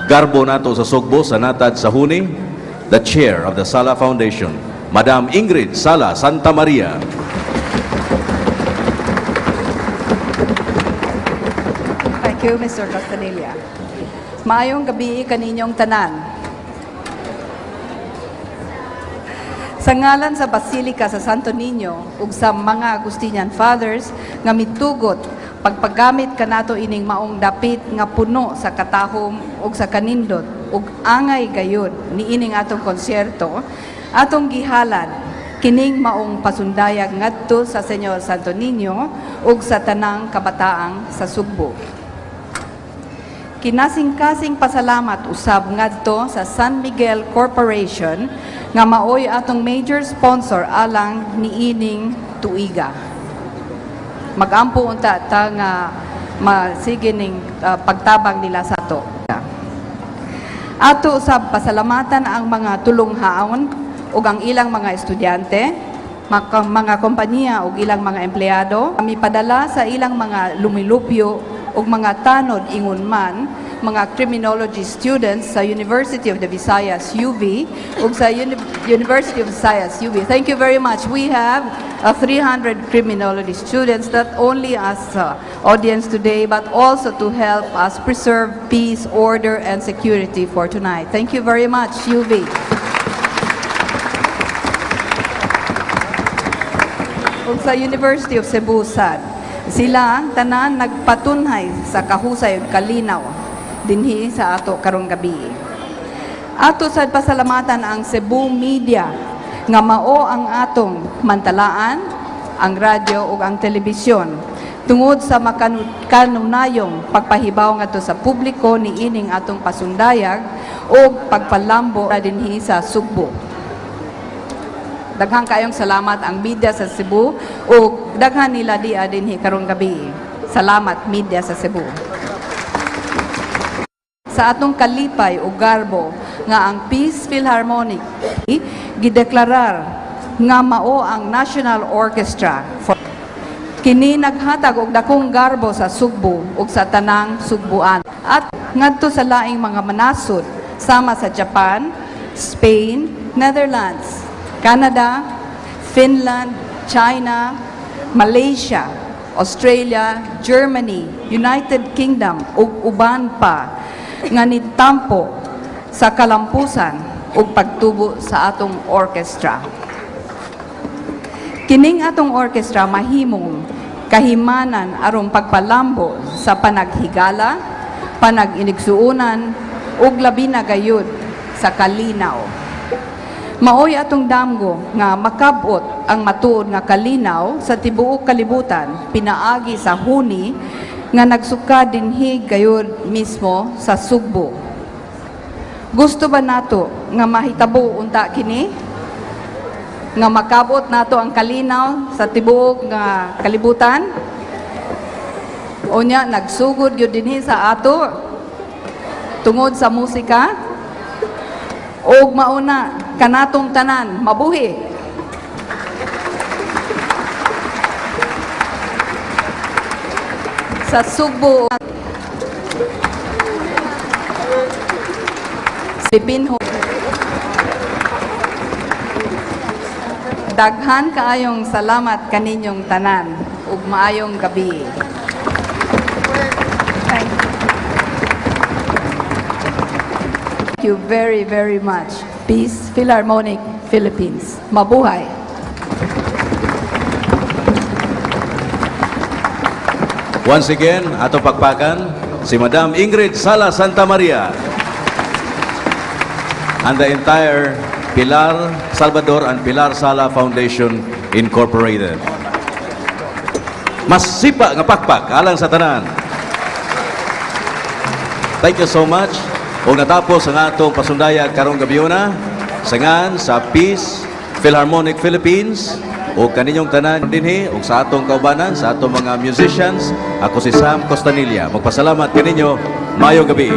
garbo nato sa Sugbo sa natad sa huni, the chair of the Sala Foundation, Madam Ingrid Sala Santa Maria. Thank you, Mr. Castanilla. Maayong gabi kaninyong tanan. Sa ngalan sa Basilika sa Santo Niño ug sa mga Agustinian Fathers nga mitugot pagpagamit kanato ining maong dapit nga puno sa katahom ug sa kanindot ug angay gayud ni ining atong konsyerto, atong gihalad kining maong pasundayag ngadto sa Senyor Santo Niño ug sa tanang kabataang sa Sugbo. Kinasing-kasing pasalamat usab ngadto sa San Miguel Corporation nga maoy atong major sponsor alang niining tuiga. Magampo unta ta nga masige ning pagtabang nila sa ato. Ato usab pasalamatan ang mga tulonghaon ug ang ilang mga estudyante, mga kompanya ug ilang mga empleyado. Kami padala sa ilang mga lumilupyo ug mga tanod ingon man, mga criminology students sa University of the Visayas UV ug sa University of Visayas UV. Thank you very much. We have 300 criminology students, not only as audience today but also to help us preserve peace, order and security for tonight. Thank you very much, UV. Ug sa University of Cebu SAD, sila tanan nagpatunhay sa kahusay ug kalinaw dinhi sa ato karong gabi. Ato sad pasalamatan ang Cebu Media nga mao ang atong mantalaan, ang radyo ug ang telebisyon tungod sa makanunayong pagpahibaw ngadto sa publiko ni ining atong pasundayag ug pagpalambo dinhi sa Sugbo. Daghang kayong salamat ang media sa Cebu ug daghan nila dia dinhi karong gabi. Salamat media sa Cebu. Sa atong kalipay ug garbo nga ang Peace Philharmonic gideklarar nga mao ang National Orchestra. Kini naghatag og dakong garbo sa Sugbo ug sa tanang Sugbuan at ngadto sa laing mga manasod sama sa Japan, Spain, Netherlands, Canada, Finland, China, Malaysia, Australia, Germany, United Kingdom ug uban pa nga nitampo sa kalampusan ug pagtubo sa atong orchestra. Kining atong orchestra mahimong kahimanan aron pagpalambo sa panaghigala, panag-inigsuunan ug labi na gayud sa kalinaw. Maoy atong damgo nga makabot ang matuod nga kalinaw sa tibuok kalibutan pinaagi sa huni nga nagsukad dinhi gayud mismo sa Sugbo. Gusto ba nato nga mahitabo unta kini? Nga makabot nato ang kalinaw sa tibuok nga kalibutan? Unya nagsugod gyud dinhi sa ato tungod sa musika? Og mauna kanatong tanan mabuhi. Sa Sugbo Sipinho. Daghan kaayong salamat kaninyong tanan ug maayong gabi. Thank you very, very much. Peace Philharmonic Philippines. Mabuhay! Once again, ato pakpakan si Madam Ingrid Sala Santa Maria and the entire Pilar Salvador and Pilar Sala Foundation Incorporated. Mas sipa nga pakpak alang sa tanan. Thank you so much. O natapos ang atong pasundayag karong gabiuna sangan sa Peace Philharmonic Philippines o kaninyong tanan dinhi o sa atong kaubanan, sa atong mga musicians. Ako si Sam Costanilla. Magpasalamat kaninyo. Mayong gabi.